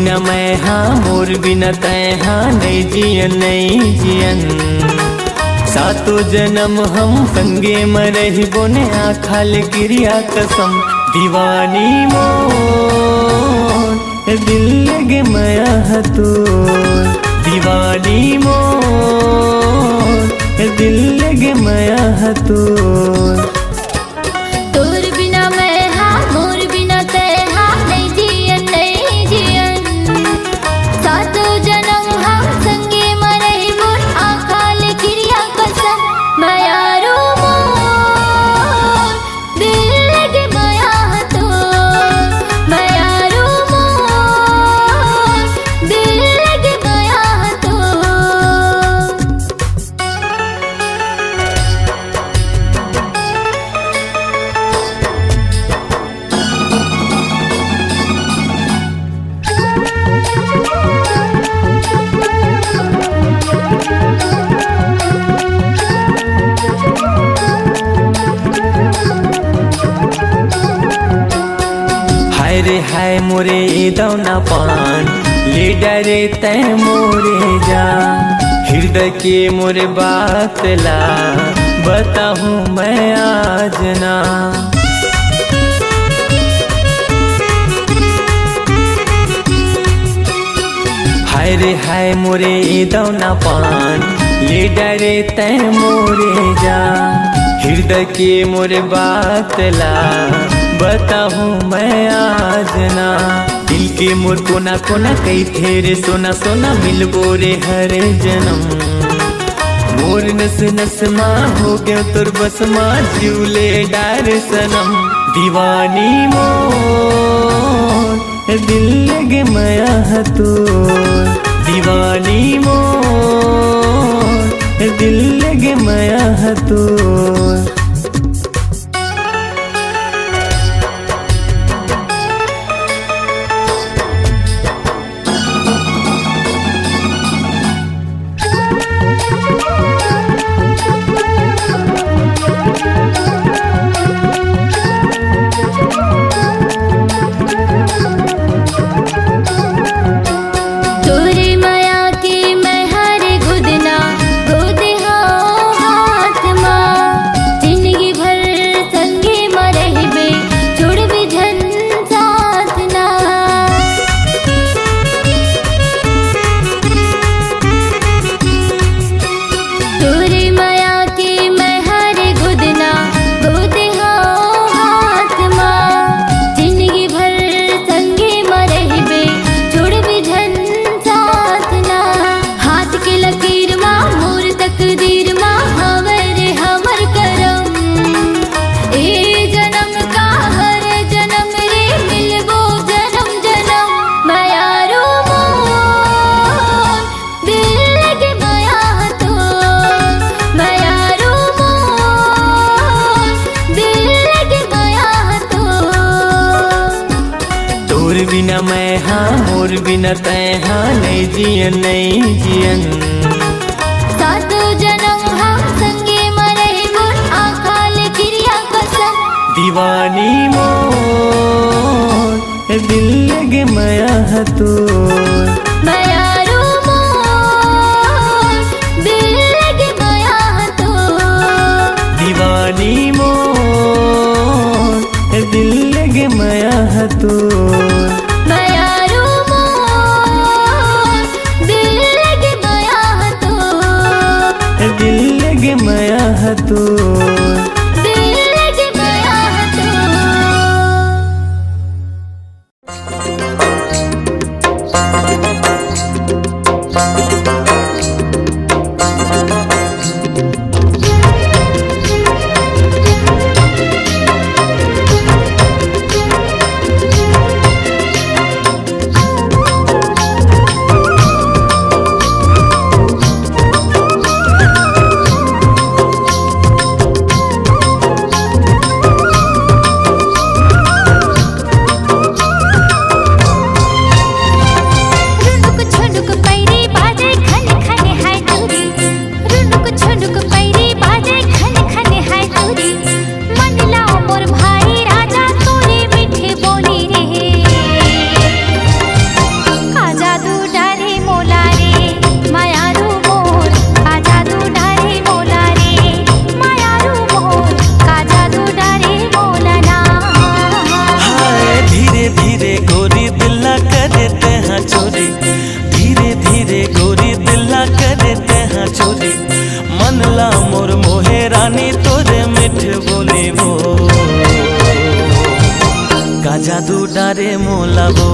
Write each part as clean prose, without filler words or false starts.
बिना मैं हाँ मोर बिना तय हाँ नहीं जियन नहीं जियन। सातों जन्म हम संगे मरही बोने आखाल क्रिया कसम। दीवानी मोर दिल लगे माया हतो, दीवानी मोर दिल लगे माया हतो। तोर बिना मैं हाँ मोर बिना तय हाँ नहीं जियन नहीं जियन। सातों जन्म हम संगे मरही बोल आखाल क्रिया कसम। मायारो मोर दिल लगे माया हतो, मायारो मोर दिल लगे माया हतो। हाय रे हाय मोरे दौना पान ले डरे तय मोरे जान। हृदय के मोरे बात ला बताहूँ मैं आज ना। हाय रे हाय मोरे दौना पान ले डरे तय मोरे जान। हृदय के मोरे बात ला बताहूँ मैं आज ना। दिल के मोर कोना कोना कई थेरे सोना सोना मिलबो रे हर जन्म। मोर नस नस माँ हो गयो तोर बस माँ जीवले डार सनम। दीवानी मोर दिल लगे माया हतो, दीवानी मोर दिल लगे माया हतो। तोरे माया के मैं हर गुदना गोद हाँ हाथ माँ। जिंदगी भर संगे मरहिबे छोड़ भी झन साथ ना। तोरे माया के मैं हर गुदना गोद हाँ हाथ माँ। जिंदगी भर संगे मरहिबे छोड़ भी झन साथ ना। हाथ के लकीर माँ मोर तकदीर माँ हमर हमर करम। ए जन्म का हर जन्म रे मिलबो जन्म जन्म। मायारो मोर दिल लगे माया हतो, मायारो मोर दिल लगे माया हतो। तोर बिना मैं हाँ मोर बिना तय हाँ नहीं जियन नहीं जियन। सातों जन्म हम संगे मरही बोल आखाल क्रिया कसम। दीवानी मोर दिल लगे माया हतो, मायारो मोर दिल लगे माया हतो। दीवानी मोर दिल लगे माया हतो। मायारो मोर दिल लगे माया हतो, दिल लगे माया हतो। दिल लगे माया हतो। चोरी धीरे धीरे गोरी दिला करे तेहा चोरी मनला मोर मोहे रानी तोरे मिठ बोली वो का जादू डारे मोलाबो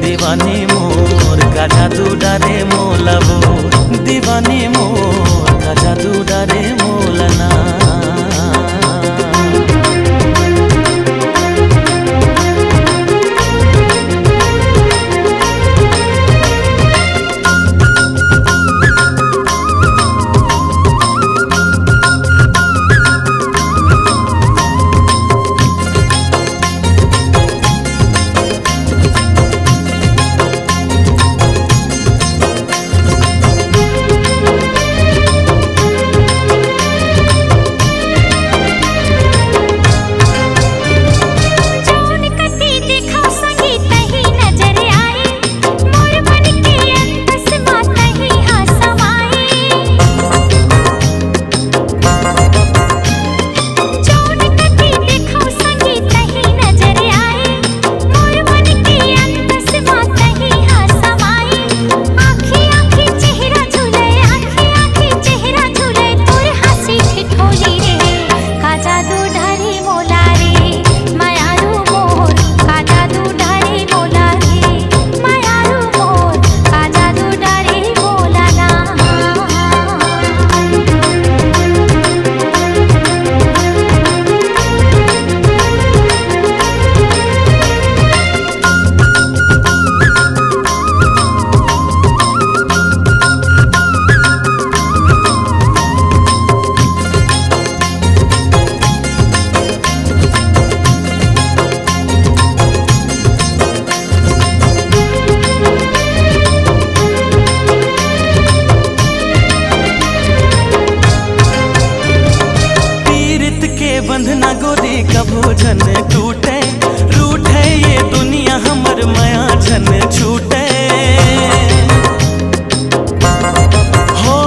दीवानी मोर का जादू डारे मोलाबो दीवानी मोर का जादू डारे मोलना बंधना गोरी कभू झन टूटे रूठे ये दुनिया हमर माया झन छूटे हो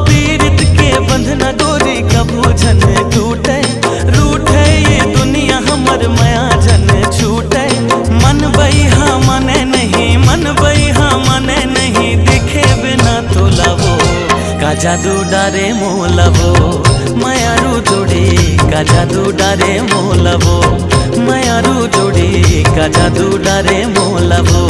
पीरित के बंधना गोरी कभू झन टूटे रूठे ये दुनिया हमर माया झन छूटे मन बइहा मने नहीं मन बइहा मने नहीं दिखे बिना तोलावो का जादू डारे मोलावो मायारू जोड़ी का जादू डारे मोलावो मायारू जोड़ी का जादू डारे मोलावो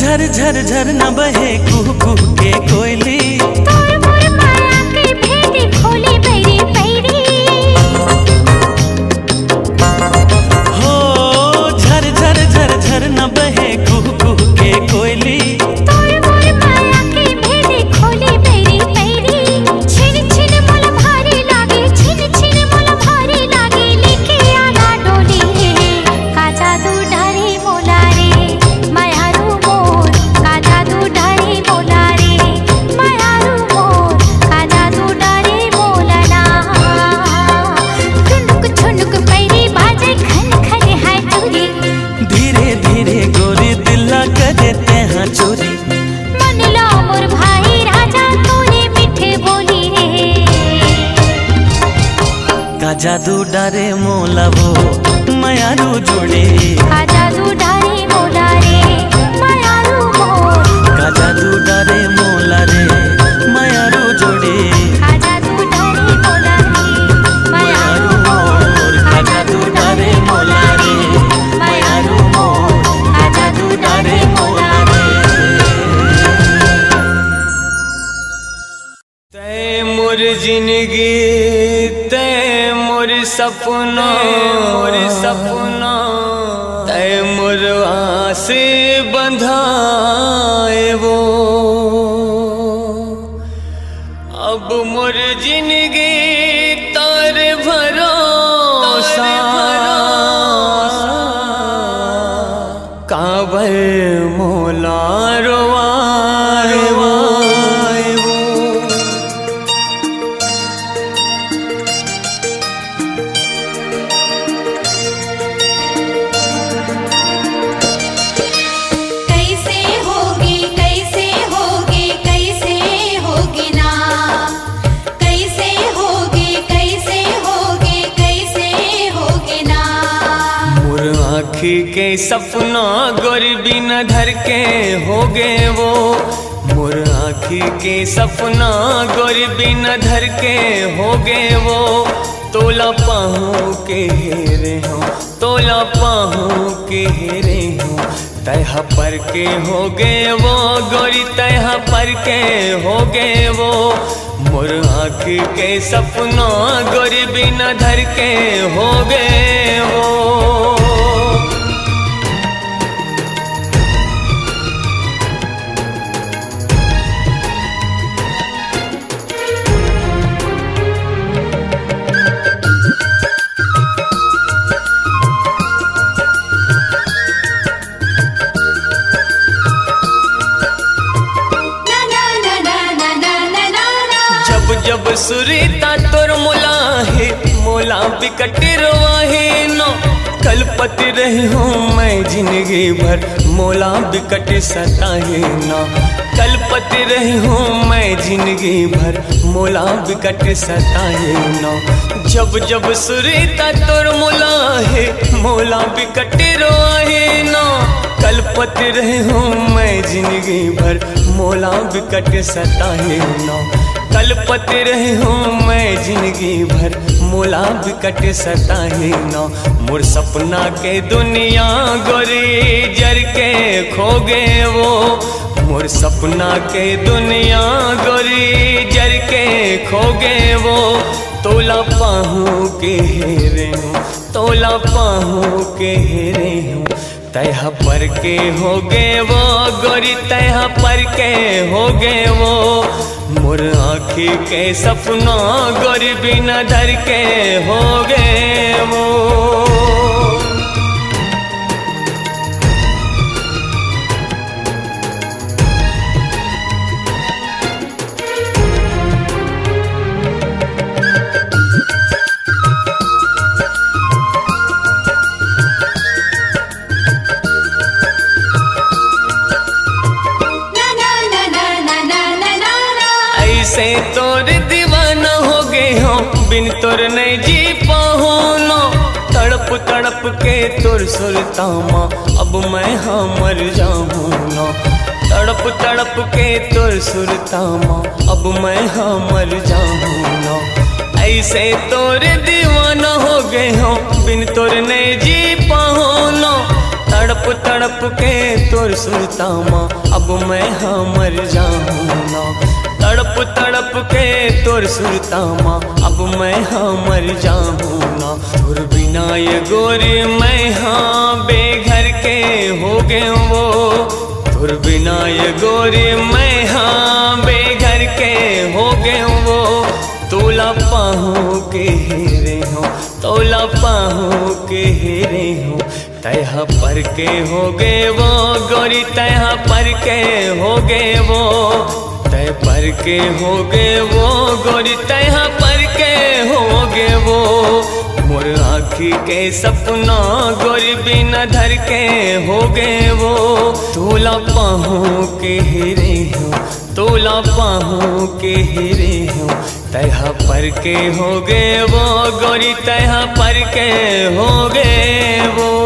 झर झर झर न बहे कुह कुह के कोयली तोर मोर माया के भेदी खोली बैरी बैरी हो झर झर झर झर न बहे कुह कुह के कोयली तोर मोर माया के भेदी खोली बैरी बैरी छिन छिन मोल भारी लागे छिन छिन मोल भारी लागे लेके आना डोली का जादू डारे मोला रे मायारू मोर का जादू डारे मोला रे मायारू मोर का जादू डारे मोलना ठुनुक ठुनुक पैरी बाजे खन खन है चोरी धीरे धीरे गोरी दिला करे तेहा चोरी मन लो मोर भाई राजा तोरे मिठे बोली रे का जादू डारे मोलावो मायारू जोड़ी का जादू डारे मोला रे मायारू मोर का जादू डारे मोला रे मायारू जोड़ी का जादू डारे मोला रे मायारू मोर का जादू डारे मोला रे मायारू मोर का जादू डारे मोला रे तै मोर जिंदगी तै मोर सपना तै मोर आस बंधाए वो अब मोर जिंदगी तार भरोसा कांवर मोला रोवाए वो। आँखी के सपना गोरी बिन धर के हो गए वो। मोर आँखी के सपना गोरी बिन धर के हो गए वो। तोला पाहू के हेरे हो, तोला पाहू के हेरे हो। तह पर के हो गए वो गोरी, तह पर के हो गए वो। मोर आँखी के सपना गोरी बिन धर के हो गए वो। जब सुरीता तोर मोला है, मोला बिकट रवाहे न। कलपति रही हूँ मैं जिंदगी भर, मोला बिकट सताहे न। कलपति रही हूँ मैं जिंदगी भर, मोला बिकट सताहे न। जब जब सुरीता तोर मोला है, मोला बिकट रवाहे न। कलपति रही हूँ मैं जिंदगी भर, मोला बिकट सताहे न। कलपति रही हूँ मैं जिंदगी भर, मोला बिकट सताहे न। मोर सपना के दुनिया गोरी जर के खो गए वो। मोर सपना के दुनिया गोरी जर के खो गए वो। तोला पाहू के हेरे हूँ, तोला पाहू के हेरे हूँ। तह पर के हो गए वो गोरी, तह पर के हो गए वो। मोर आँखी के सपना गोरी बिना धर के हो गए वो। ऐसे तोर दीवाना हो गए हो, बिन तोर नहीं जी पाहू नो। तड़प तड़प के तोर सुरतामा, अब मैं हाँ मर जाऊँ न। तड़प तड़प के तोर सुरतामा, अब मैं हाँ मर जाऊँ न। ऐसे तोर दीवाना हो गए हो, बिन तोर नहीं जी पाहू न। तड़प तड़प के तोर सुरतामा, अब मैं हाँ मर जाऊँ न। तड़प तड़प के तोर सुरतामा, अब मैं हाँ मर जाऊँ ना। तोर बिना ये गोरी मैं हाँ बेघर के हो गए वो। तोर बिना ये गोरी मैं हाँ बेघर के हो गए वो। तोला पाहू के हेरे हो, तोला पाहू के हेरे हो। तह पर के हो गए वो गोरी, तह पर के हो गए वो। तय पर के हो गए वो गोरी, तय पर के हो गए वो। मोर आँखी के सपना गोरी बिना धर के हो गए वो। तोला पाहू के हेरे हो, तोला पाहू के हेरे हो। तय पर के हो गए वो गोरी, तय पर के हो गए वो।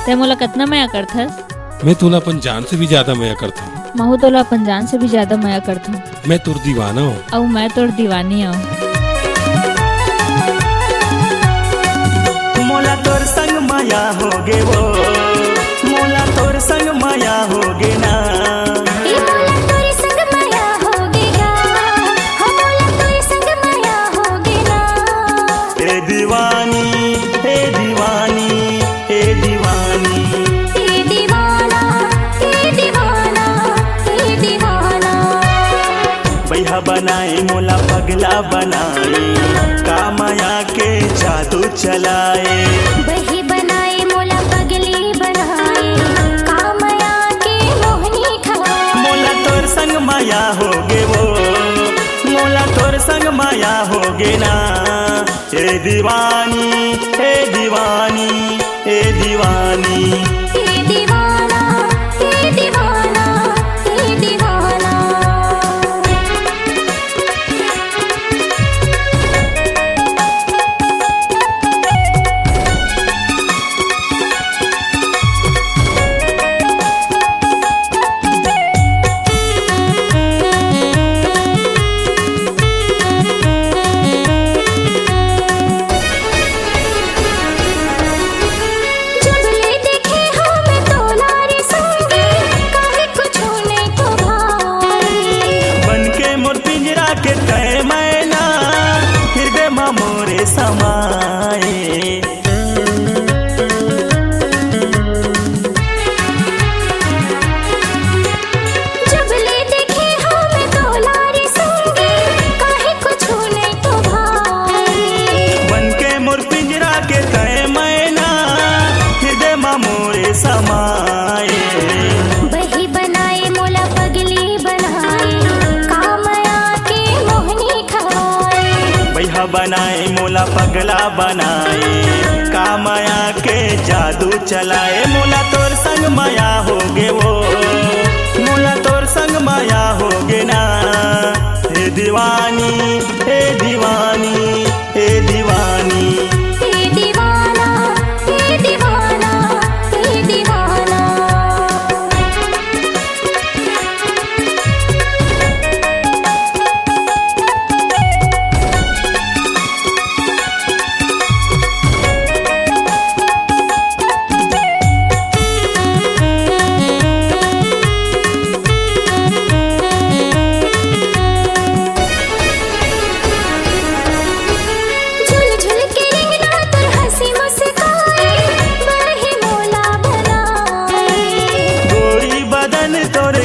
ते मोला कितना माया करथस? मैं तोला अपन जान से भी ज्यादा माया करता हूँ। महू तोला अपन जान से भी ज्यादा माया करथूं। मैं तोर दीवाना हूँ। और मैं तोर दीवानी हूँ। दीवानी हे दीवानी हे दीवानी हे दीवाना हे दीवाना हे दीवाना। बैहा बनाए मोला पगला बनाए कामया के जादू चलाए। बही बनाए मोला पगली बनाए कामया के मोहनी खवाए। मोला तोर संग माया होगे वो मोला तोर संग माया होगे ना। हे दीवानी हे दीवानी हे दीवानी हे दीवाना हे दीवाना हे दीवाना। मोरे समाए जब ले देखे हम तोलारे संगे काहे कुछ नहीं तो भाई। बन के मोर पिंजरा के तय मैना हृदय मा मोरे समाए। बही बनाए मोला पगली बनाए कामया के मोहनी खवाए। बैहा बनाए मोला पगला बनाए कामया के जादू चलाए। मोला तोर संग माया होगे वो मोला तोर संग माया होगे ना। हे दीवानी हे दीवानी हे दीवानी हे दीवाना हे दीवाना हे दीवाना।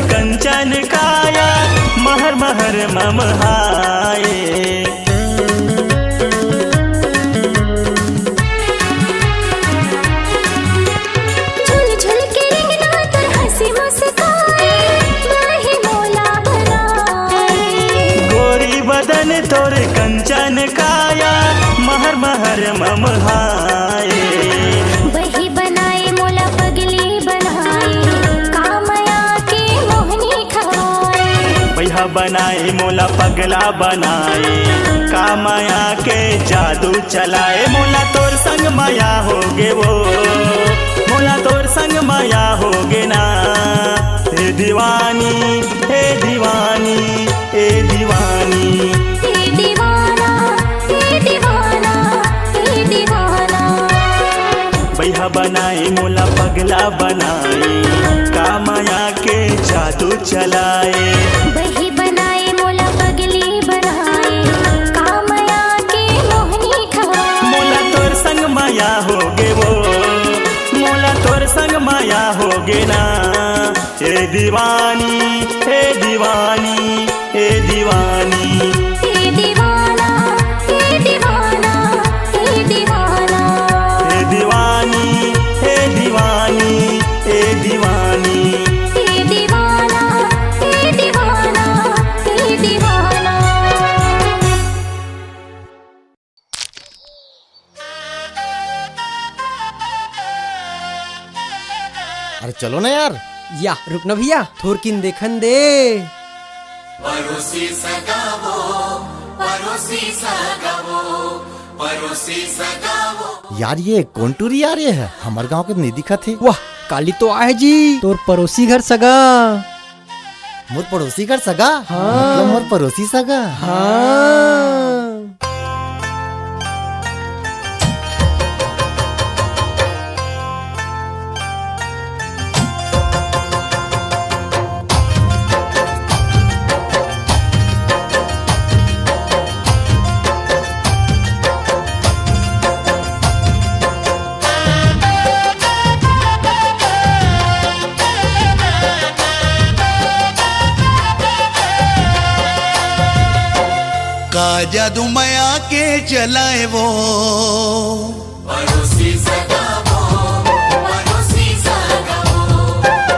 कंचन काया महर महर ममहाए। झुल झुल के रिंगना तोर हंसी मुस्काए बही मोला बनाए। गोरी बदन तोर कंचन काया महर महर ममहाए। बही बनाए मोला पगली बनाए कामया के मोहनी खवाए। बैहा बनाए मोला पगला बनाए कामया के जादू चलाए। मोला तोर संग माया होगे वो मोला तोर संग माया होगे ना। हे दीवानी हे दीवानी हे दीवानी हे दीवाना हे दीवाना हे दीवाना। बैहा बनाए मोला पगला बनाए कामया के जादू चलाए। बही बनाए मोला पगली बनाए कामया के मोहनी खवाए। मोला तोर संग माया होगे वो मोला तोर संग माया होगे ना। हे दीवानी हे दीवानी हे दीवानी हे दीवाना हे दीवाना हे दीवाना। हे दीवानी हे दीवानी हे दीवानी हे दीवाना हे दीवाना हे दीवाना। अरे चलो ना यार। या रुकना भैया थोरकिन देखन दे। परोसी सगावो परोसी सगावो परोसी सगावो। यार ये कौन टूरी आ रही है? हमारे गांव के नहीं दिखा थे। वाह काली तो आए जी तोर पड़ोसी घर सगा। मोर पड़ोसी घर सगा? हाँ। मतलब मोर पड़ोसी सगा? हाँ। जादू माया के चलाए वो पड़ोसी सगा वो, पड़ोसी सगा वो,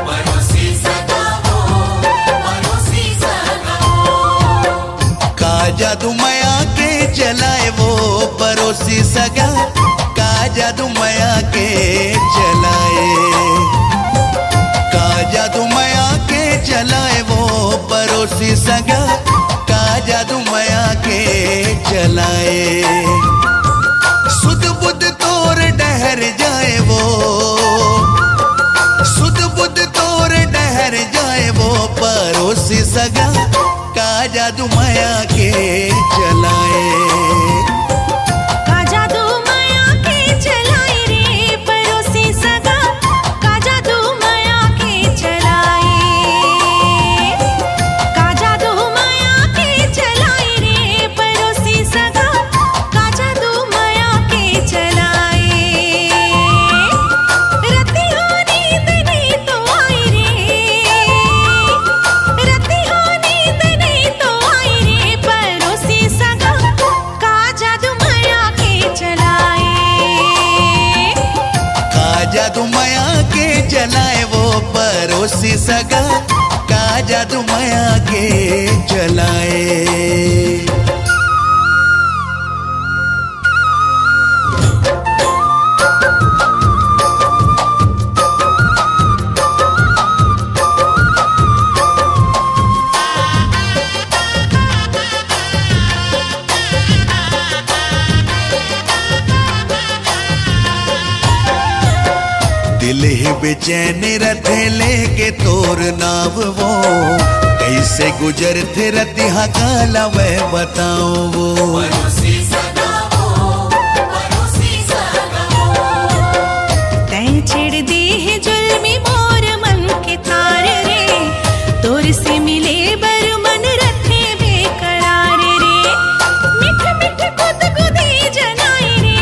पड़ोसी सगा वो, पड़ोसी सगा वो। का जादू माया के चलाए वो पड़ोसी सगा, का जादू माया के चलाए, का जादू माया के चलाए वो पड़ोसी सगा, का जादू माया के चलाए। सुध बुध तोर डहर जाए वो, सुध बुध तोर डहर जाए वो पड़ोसी सगा, का जादू माया के चलाए। जादू माया के चलाए वो पड़ोसी सगा, का जादू माया के चलाए। दिल ही बेचैन रथे लेके तोर नाव वो, कैसे गुजर थे रतिहा काला वह बताओ वो। पड़ोसी सगा वो, पड़ोसी सगा वो। तैं छेड़ दी है जुल्मी मोर मन के तार रे, तोर से मिले बर मन रथे बेकरार रे। मिठ मिठ गुद गुदी जनाई रे,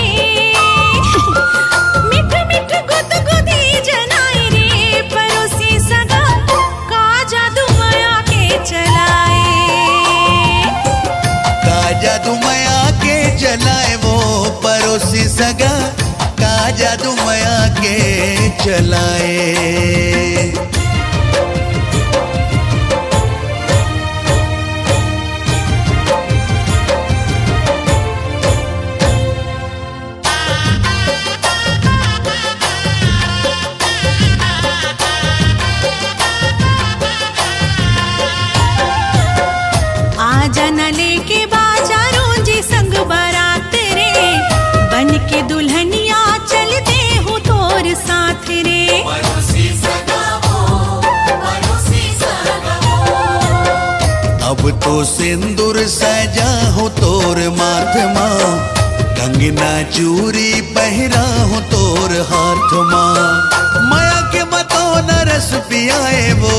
मिठ मिठ गुद गुदी जनाई रे, पड़ोसी सगा, का जादू माया के चलाए। का जादू माया के चलाए वो पड़ोसी सगा, का जादू माया के चलाए। आजा न लेके बाजारों जी संग बारात रे, बन के दुल्हनिया चलते हो तोर साथ रे। पड़ोसी सगा वो, पड़ोसी सगा वो। अब तो सिंदूर सजा हो तोर माथ माँ, कंगना चूरी पहरा हो तोर हाथ माँ। माया के मतों न रस पियाए वो,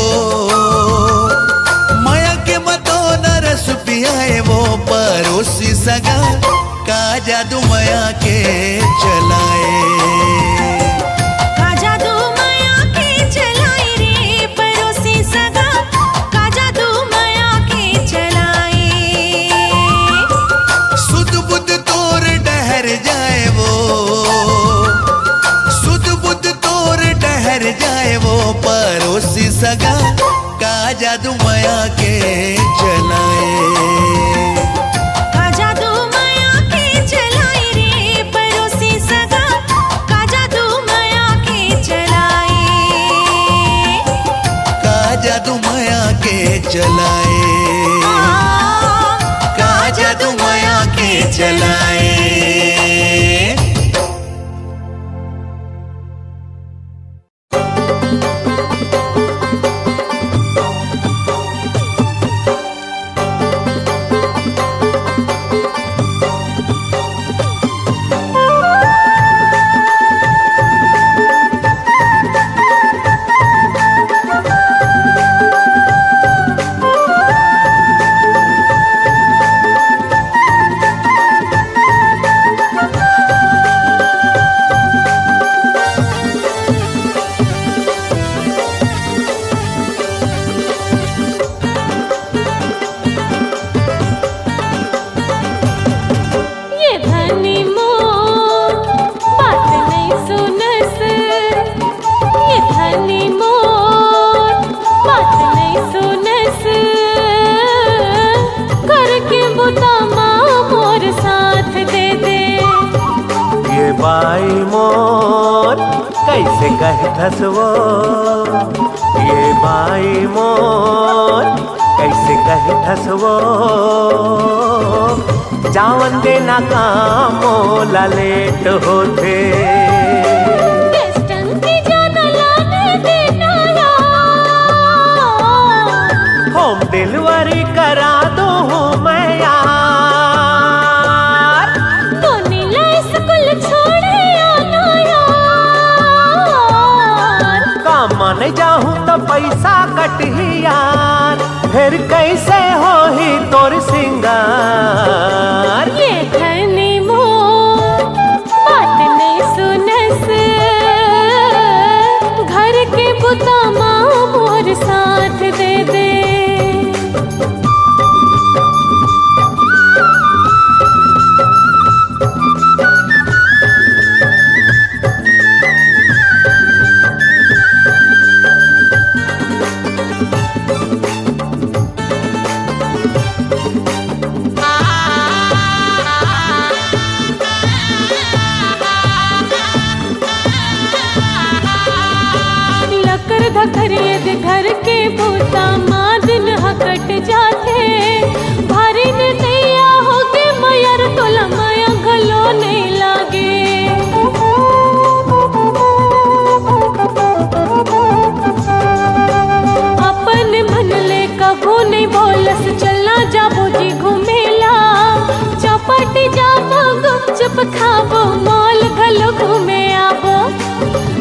माया के मतों न रस पियाए वो पड़ोसी सगा, का जादू माया के चलाए। का जादू माया के चलाए रे, पड़ोसी सगा, का जादू माया के चलाए। सुध बुध तोर डहर जाए वो, सुध बुध तोर डहर जाए वो पड़ोसी सगा, का जादू माया के चलाए। का जादू माया के चलाए रे, पड़ोसी सगा, का जादू माया के चलाए। का जादू माया के चलाए, का जादू माया के चलाए। बाई मोर कैसे कहथस वो, ये बाई मोर कैसे कहथस वो, जावन देना काम मोला लेट होते। होम डिलीवरी करा दो हूँ मैं यार, तो नीला स्कूल छोड़े आना यार। काम माने जाहूँ तो पैसा कटही यार, फिर कैसे हो ही तोर सिंगार। ये धनी मोर बात नहीं सुनस, घर के बुता माँ मोर साथ दे दे। घर के भूता माँ दिन हकट जाते, भारी ने नैया होगे मयर तोला माया गलो नहीं लागे। अपन मन ले कभू नहीं बोलस, चलना जाबो जी घूमेला, चौपट जाबो गुपचुप खाबो, मॉल गलो घूमे आबो।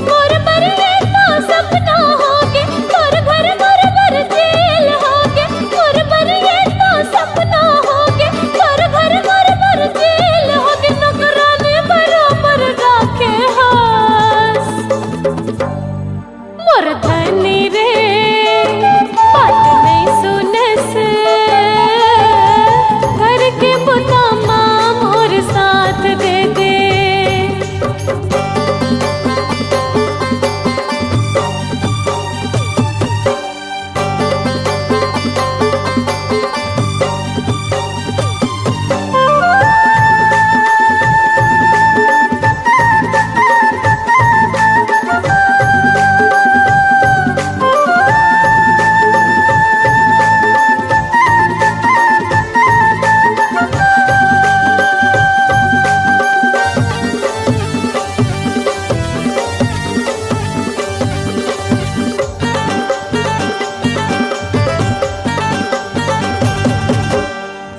मोर बरिए तो सपना होगे, मोर घर मोर बर जेल होगे, मोर बरिए तो सपना होगे, मोर घर मोर बर जेल होगे। नौकरानी बराबर राखे हास मोर धनी रे बात नहीं सुनस, घर के बुता माँ मोर साथ दे दे।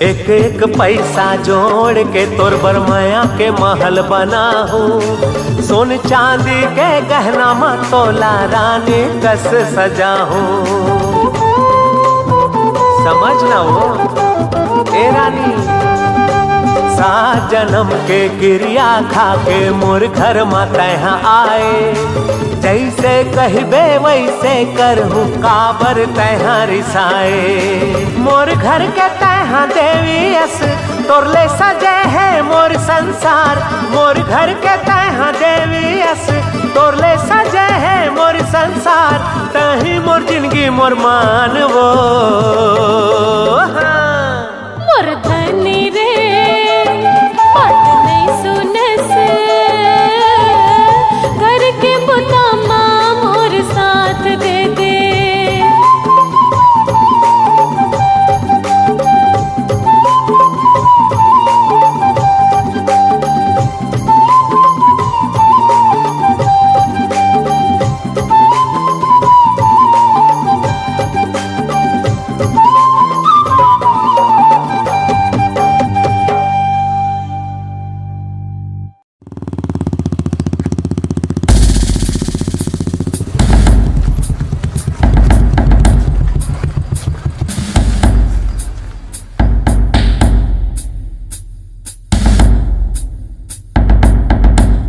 एक एक पैसा जोड़ के तोर बरमाया के महल बना हूँ, सोन चांदी के गहना में तोला रानी कस सजा हूँ। समझना वो ए रानी, 7 जन्म के क्रिया खा के मोर घर माता यहाँ आए, जैसे कहबे वैसे करहूँ काबर तैहाँ रिसाए। मोर घर के तैहाँ देवी अस तोरले सजे है मोर संसार, मोर घर के तैहाँ देवी अस तोरले सजे है मोर संसार। तही मोर जिंदगी मोर मानवो हाँ। मोर धनी रे बात नहीं सुनस, घर के बुता माँ मोर साथ दे दे।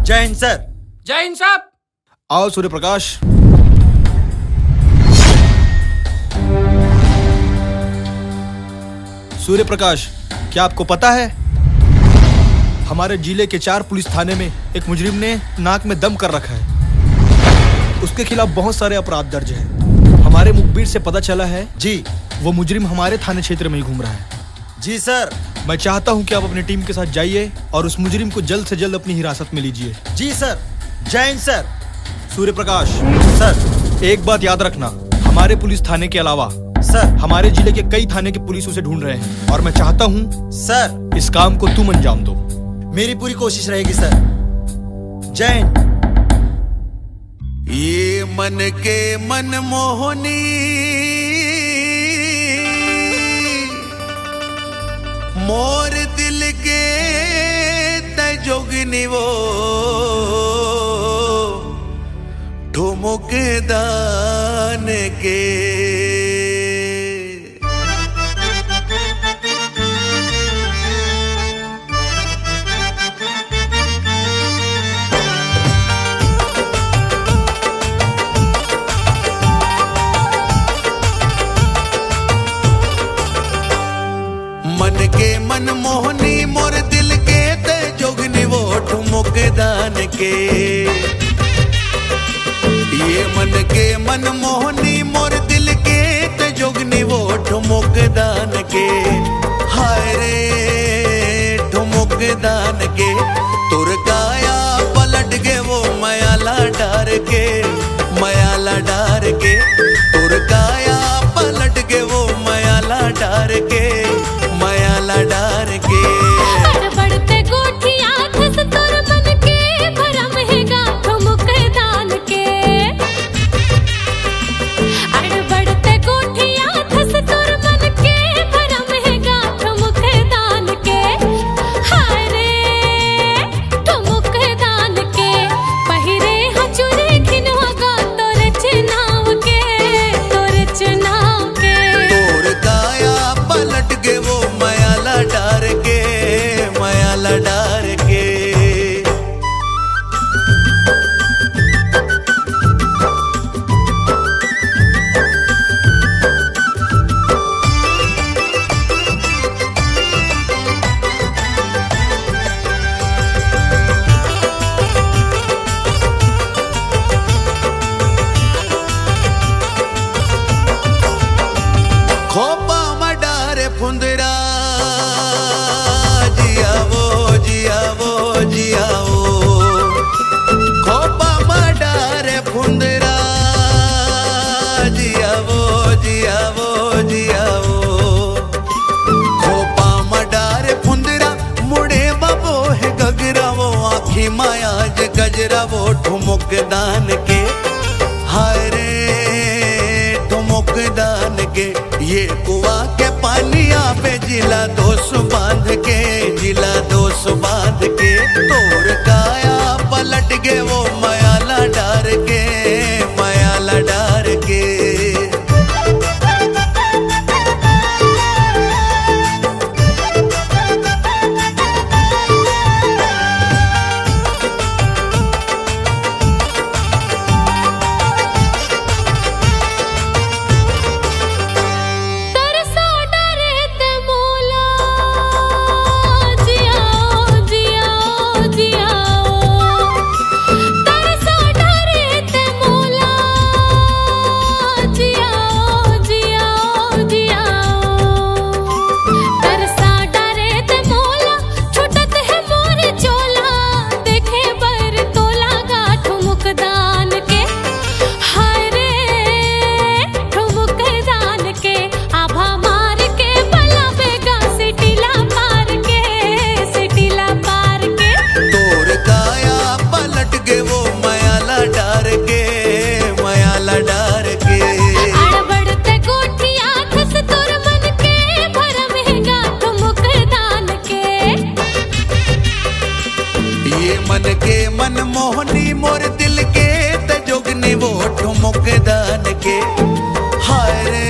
जय हिंद सर। जय हिंद साहब। आओ सूर्य प्रकाश। सूर्य प्रकाश, क्या आपको पता है हमारे जिले के 4 पुलिस थाने में एक मुजरिम ने नाक में दम कर रखा है। उसके खिलाफ बहुत सारे अपराध दर्ज हैं। हमारे मुखबिर से पता चला है जी वो मुजरिम हमारे थाने क्षेत्र में ही घूम रहा है। जी सर, मैं चाहता हूं कि आप अपनी टीम के साथ जाइए और उस मुजरिम को जल्द से जल्द अपनी हिरासत में लीजिए। जी सर। जय हिंद सर। सूर्य प्रकाश सर। एक बात याद रखना, हमारे पुलिस थाने के अलावा सर। हमारे जिले के कई थाने के पुलिस उसे ढूंढ रहे हैं और मैं चाहता हूं सर इस काम को तुम अंजाम दो। मेरी पूरी कोशिश रहेगी सर। जय हिंद। ये मन के मन मोहनी मोर दिल के तजोगनी वो ठुमुक दान के मन के मन मोहनी मोर दिल के ते जोगनी वो ठुमुक दान के। ये मन के मन मोहनी मोर दिल के ते जोगनी वो ठुमुक दान के। हाय रे ठुमुक दान के तुर काया पलट के वो मयाला डार के, मयाला डार के तुर काया पलट के वो मयाला डार के, मयाला डार के। बढ़ते गोठिया धस तोर मन के भरम है गाठो मुख दान के। अड़ बढ़ते गोठिया धस तोर मन के भरम है गाठो मुख दान के। हाय रे ठुमुक दान के पहिरे हचुरे खिनवा गा तोर चुनाव के, तोर चुनाव के। तोर काया पलट के वो मयाला डार के, मयाला डार के। खोपा मडारे फुंदरा जिया वो जिया वो जिया वो। खोपा मडारे फुंदरा जिया वो जिया वो जिया वो। खोपा मडारे फुंदरा मुड़े बबो है गगरा वो आँखी माया ज गजरा वो ठुमुक दान के। हाय रे ठुमुक दान के ये कुआ के पानिया पे जिला दोष बांध के, जिला दोष बांध के तोर काया पलट के वो मयाला डार के, मयाला डार के। तरसा डरे ते मोला जियाओ जियाओ जियाओ। तरसा डरे ते मोला जियाओ जियाओ जियाओ। तरसा डरे ते मोला छुटत है मोर चोला देखे बर तोला गाठो मुख दान के। हाय रे ठुमुक दान के आभा मार के भला बेगा सिटिला पार के, सिटिला पार के। तोर काया पलट के वो मयाला डार के, मयाला डार के। अड़ बढ़ते गोठिया धस तोर मन के भरम है गाठो मुख दान के। ये मन के मन मोहनी मोर दिल के तजोगनी वो ठुमुक दान के। हाय रे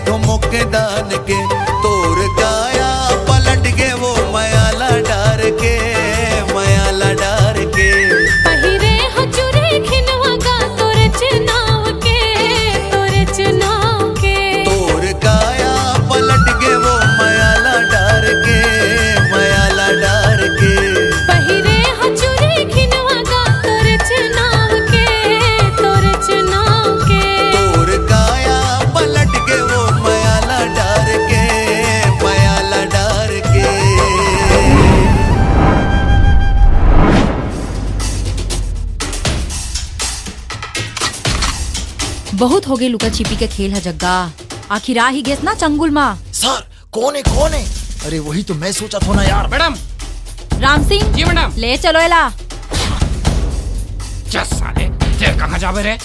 ठुमुक दान के तोर काया पलट के वो मयाला डार के, मयाला डार के। पहिरे हचुरे खिनवा गा तोर चुनाव के, तोर चुनाव के। तोर काया पलट के वो मयाला डार के, मयाला डार के। पहिरे हचुरे खिनवा गा तोर चुनाव के, तोर चुनाव के। तोर काया पलट के वो मयाला डार के, मयाला बहुत हो गए लुका छिपी के खेल है जग्गा। आखिर आ ही गेस ना चंगुल माँ। सर कौन है? अरे वही तो मैं सोचा था ना यार। मैडम। राम सिंह जी मैडम। ले चलो एला। चल साले ते कहाँ जावे रे?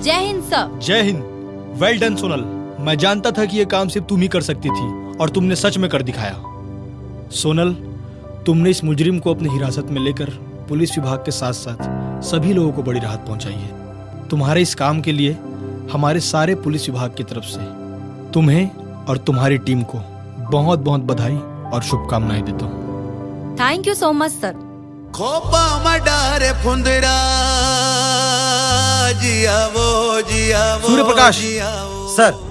जय हिंद सर। जय हिंद। वेल डन सोनल। मैं जानता था कि ये काम सिर्फ तुम ही कर सकती थी और तुमने सच में कर दिखाया। सोनल, तुमने इस मुजरिम को अपनी हिरासत में लेकर पुलिस विभाग के साथ साथ सभी लोगों को बड़ी राहत पहुंचाई है। तुम्हारे इस काम के लिए हमारे सारे पुलिस विभाग की तरफ से तुम्हें और तुम्हारी टीम को बहुत बहुत बधाई और शुभकामनाएं देता हूँ। थैंक यू सो मच सर। खोपा मडारे फुंदरा जियावो सूर्य प्रकाश सर।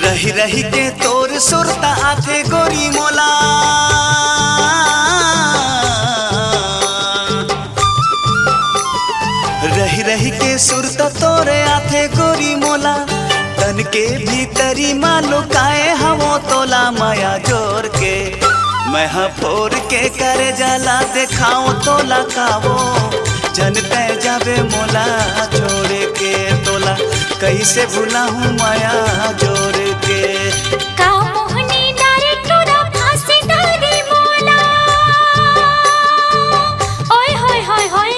रही रही के तोर सुरता आथे गोरी मोला। रही रही के सुरता तोरे आथे गोरी मोला। तन के भीतरी मालो काए हमो तोला माया जोर के। मैं फोर के करे जाला देखाओ तोला कावो। जनते जावे मोला छोड़ के तोला कैसे भूला हूँ माया जोड़ के। का मोहनी डारे टोरा फांसी डारे मोला। ओए होए होए होए।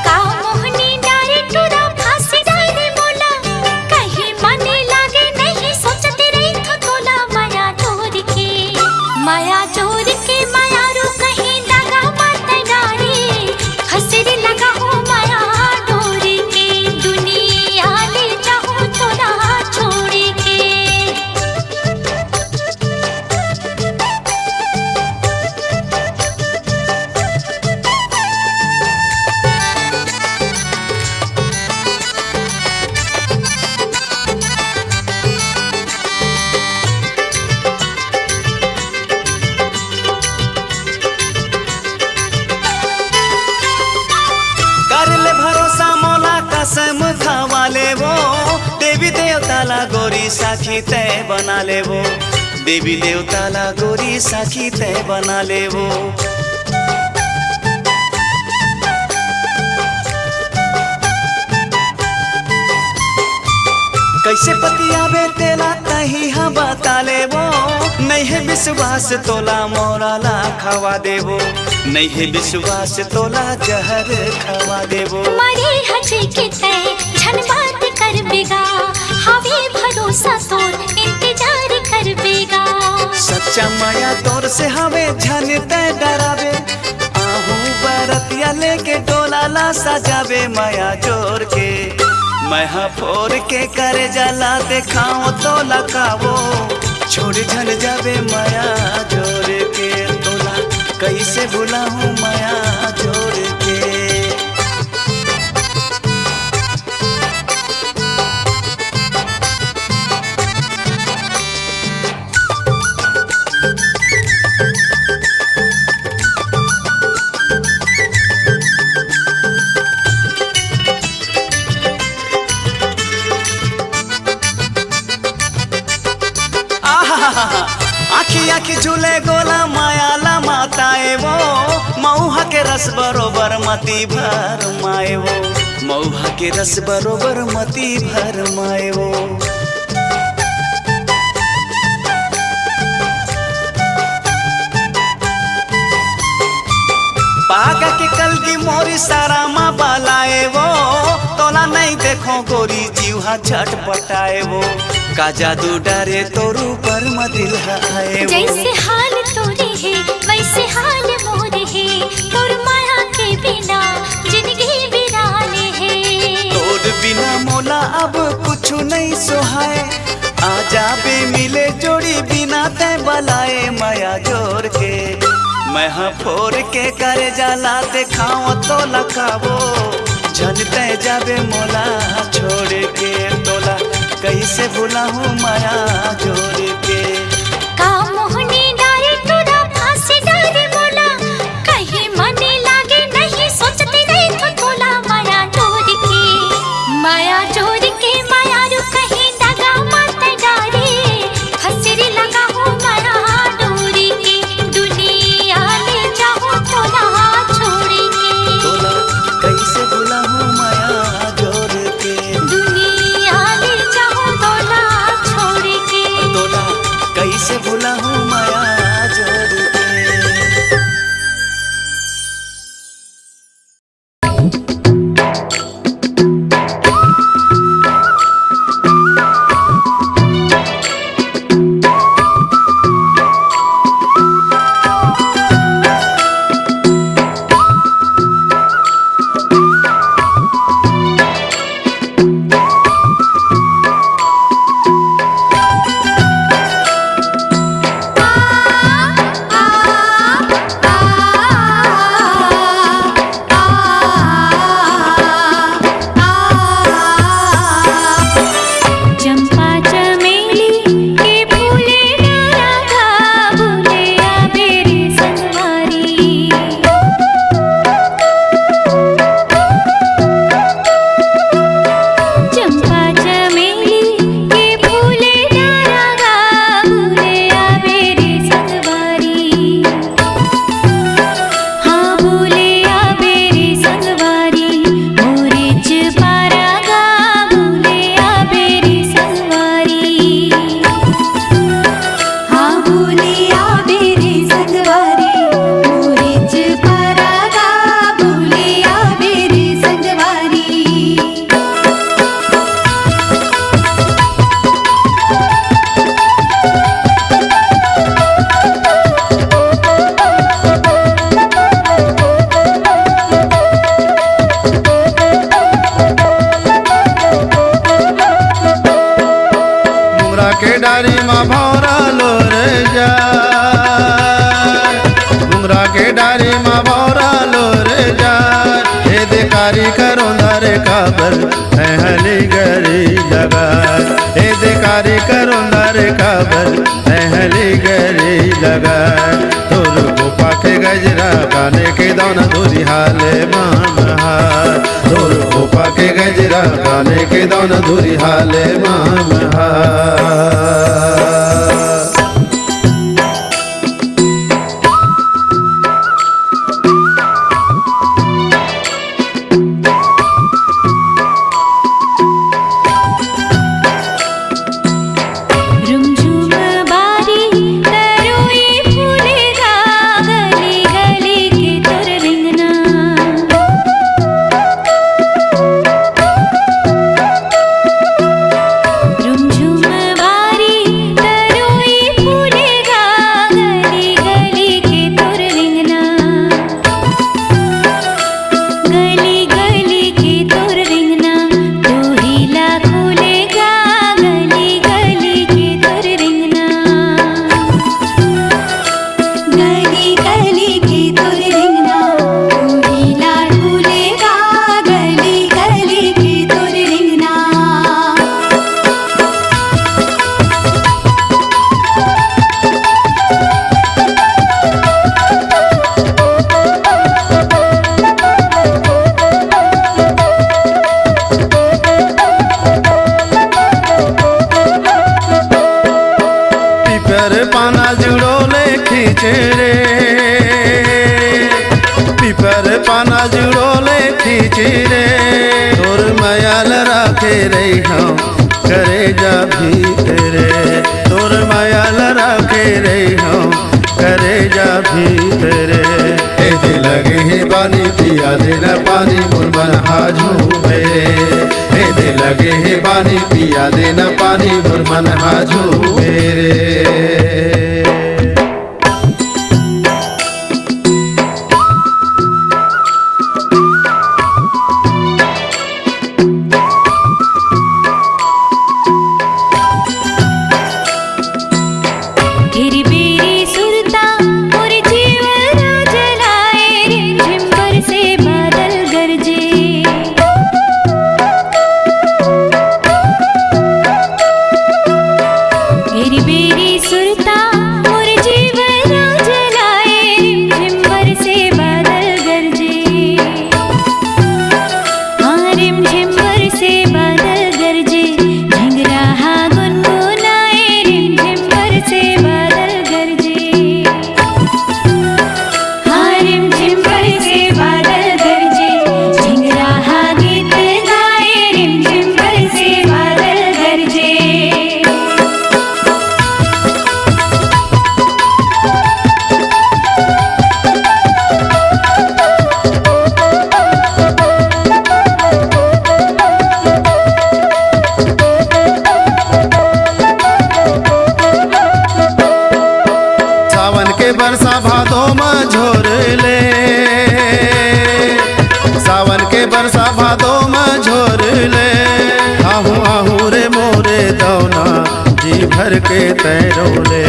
का मोहनी डारे टोरा फांसी डारे मोला। कहीं मने लागे नहीं सोचते रही थो तोला माया जोड़ के। माया जोड़ के माया रो कहीं लगा मत डारे। हंसने लगा हो माया डोर के। दुनिया ले जाओ तोला छोड़ के। कर ले भरोसा मोला कसम खावा ले वो। देवी देवताला गोरी साखी तय बना ले वो। देवी देवताला गोरी साखी तय बना ले वो। कैसे पतियावे तेला तही हम बता ले वो। नहीं है विश्वास तोला मोरा ला खवा देवो। नहीं है विश्वास तोला जहर खवा देवो। मरे हजे के तय झन बात कर बेगा। हवे भरोसा तोर इंतजार कर बेगा। सच्चा माया तोर से हवे झन तय डरावे। आहू बरतिया लेके डोला ला सजावे माया जोर के। मैं फोर के करे जाला देखाओ तो लकावो। छोड़ झल जावे माया जोर के तोला कैसे भूला हूँ माया जोर के। आखी आखी झूले गोला माया ला माताए वो। मऊहा के रस बरोबर मती भर माए वो। मऊहा के रस बरोबर मती भर माए वो। पागा के कलगी मोरी सारा माँ बालाए वो। तोला नहीं देखो गोरी जीवा झटपटाए वो। का जादू डारे तोरू पर मदिल है। जैसे हाल तोरे है वैसे हाल मोरे है। तोर माया के बिना जिंदगी बिराने है। तोर बिना मोला अब कुछ नहीं सोहाए। आजा बे मिले जोड़ी बिना ते बलाए माया जोर के मैं हाँ फोर के करे जाला दिखाओ तो लखावो जनते जाबे मोला छोड़ के तोला कैसे भूला हूँ माया जोड़ के का मोहनी डारे तोरा फांसी डारे मोला कहीं मने लागे नहीं सोचते नहीं तो तोला माया चोर के माया रू कहीं दगा मत डारे हसरी लगा हूँ माया डोरी के दुनिया ले जाओ तोला छोड़ के तोला कैसे भूला हूँ माया जोड़ के दुनिया ले जाओ तोला छोड़ के तोला कैसे भूला हूँ माया जोड़ के चंपा चमेली के फूले डाला था भूले आबेरी संगवारी चंपा चमेली के फूले डाला था भूले आबेरी संगवारी हाँ भूले आबेरी संगवारी मोरिच पारा गा भूले आबेरी संगवारी हाँ भूले आबेरी संगवारी मोरिच पारा गा भूले आबेरी संगवारी मुमरा के डारी माँ भौरा लो रे जा मुमरा के डारी माँ भौरा लो रे जा हे देकारी करो नारे काबर है हली गरी लगा हे देकारी करो नारे काबर है हली गरी लगा तोर गोपा के गजरा काने के दाना धोरी हाले मामहा तोर गोपा के गजरा काने के दाना धोरी हाले मामहा रुमझुम बारी तरोई फूले गा गली गली के तोर रिंगना रुमझुम बारी तरोई फूले गा गली गली के तोर रिंगना गली गली के तोर रिंगना तू हीला खोलेगा गली गली के तोर रिंगना गली गली के तोर रिंगना तू हीला खोलेगा गली गली के तोर रिंगना पिपर पाना जुड़ो ले खींचे रे पिपर पाना जुड़ो ले खींचे रे तोर मयाल राखे रही हम करे जा भी तेरे तोर मयाल राखे रही हम करे जा भी तेरे ए दे लगे हे पानी पिया देना पानी मुरमन हाजू मेरे ए दे लगे हे पानी पिया देना पानी मुरमन हाजू मेरे के तैरोले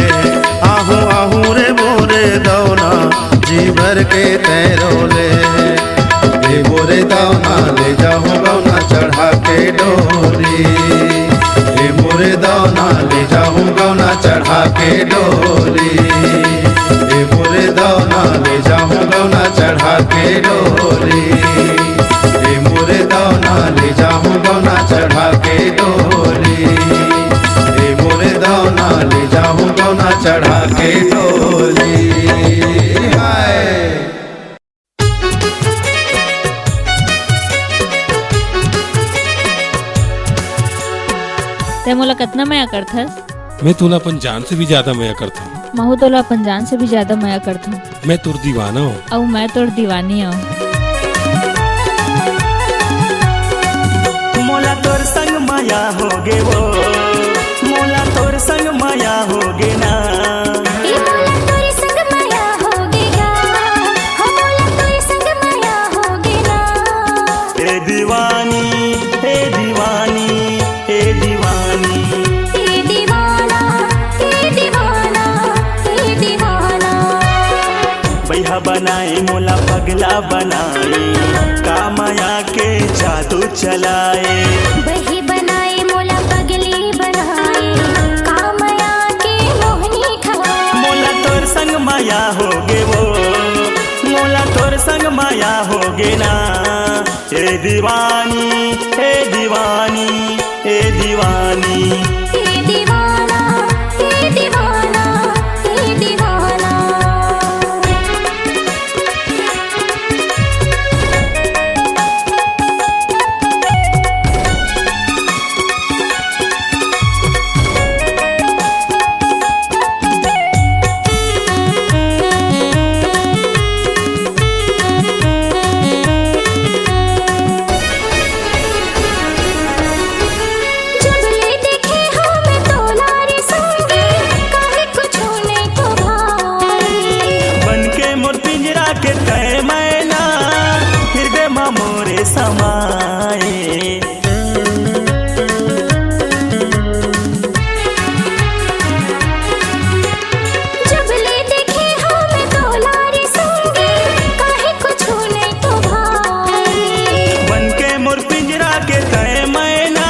आहू आहू रे मोरे दौना जी भर के तैरोले ले मोरे दौना ले जाऊं गौना चढ़ा के डोली ले मोरे दौना ले जाऊं गौना चढ़ा के डोली ले मोरे दौना ले जाऊं गौना चढ़ा के डोली ले मोरे दौना ले जाऊं गौना चढ़ा के डोली ले मोरे दौना ले जाऊं गौना चढ़ा के डोली हाय ते मोला कितना माया करथस? मैं तुला अपन जान से भी ज्यादा माया करता हूँ। महू तोला अपन जान से भी ज्यादा माया करथूं। मैं तुर दीवाना हूँ। और मैं तोर दीवानी हूँ। मोला तोर संग माया होगे वो मोला तोर संग माया होगे ना ए मोला तोरे संग माया होगेगा हो मोला तोरे संग माया होगेना ए दीवानी ए दीवानी ए दीवानी ए दीवाना ए दीवाना ए दीवाना बैहा बनाए मोला पगला बनाए का माया के जादू चलाए बही बनाए मोला पगली बनाए कामया के मोहनी खवाए मोला तोर संग माया होगे वो मोला तोर संग माया होगे ना ए दीवानी ए दीवानी ए दीवानी ए दीवाना ए दीवाना ए दीवाना जब ले देखे हम तोलारे संगे काहे कुछ नहीं तो भाई बन के मोर पिंजरा के तय मैना हृदय में मोरे समाए जब ले देखे हम तोलारे संगे काहे कुछ नहीं तो भाई बन के मोर पिंजरा के तय मैना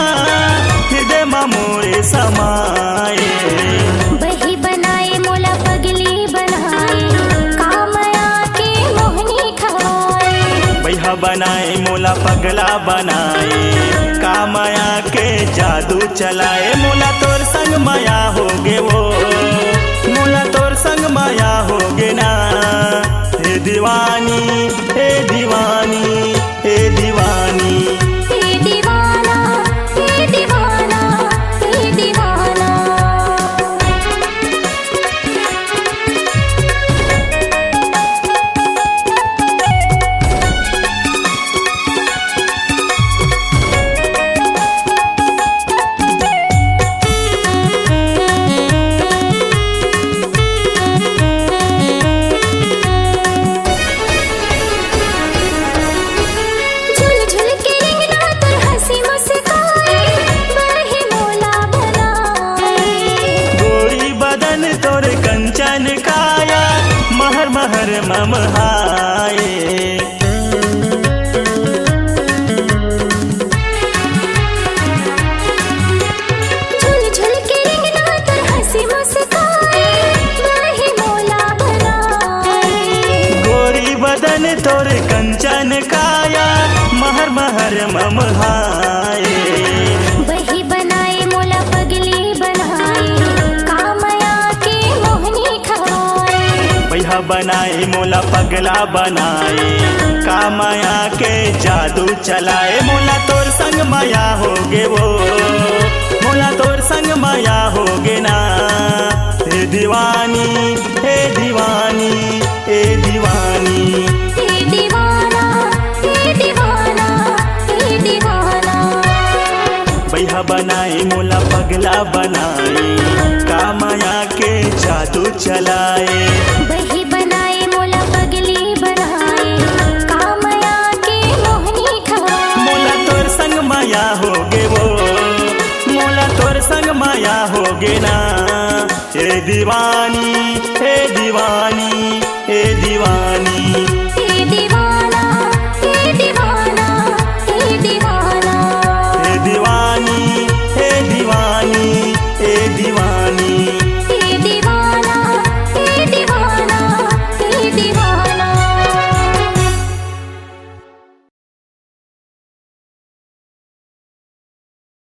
हृदय में मोरे समाए बही बनाए मोला पगली बनाए कामया के मोहनी खवाए बैहा बनाए मोला पगला बनाए का माया के जादू चलाए मोला तोर संग माया होगे वो मोला तोर संग माया होगे ना हे दीवानी हे दीवानी हे दीवानी ए दीवाना ए दीवाना ए दीवाना झुल झुल के रिंगना तोर हंसी मुस्काए बही मोला बनाए गोरी बदन तोर कंचन काया महर महर ममहाए झुल झुल के रिंगना तोर हंसी मुस्काए बही मोला बनाए गोरी बदन तोर कंचन काया महर महर ममहाए बही बनाए मोला पगली बनाए कामया के मोहनी खवाए बैहा बनाए मोला पगला बनाए का माया के जादू चलाए मोला तोर संग माया होगे वो मोला तोर संग माया होगे ना हे दीवानी हे दीवानी हे दीवानी ए दीवाना ए दीवाना ए दीवाना बैहा बनाए मोला पगला बनाए का माया के जादू चलाए बही बनाए मोला पगली बनाए कामया के मोहनी खवाए मोला तोर संग माया होगे वो मोला तोर संग माया हो गे ना। हे दीवानी हे दीवानी हे दीवानी।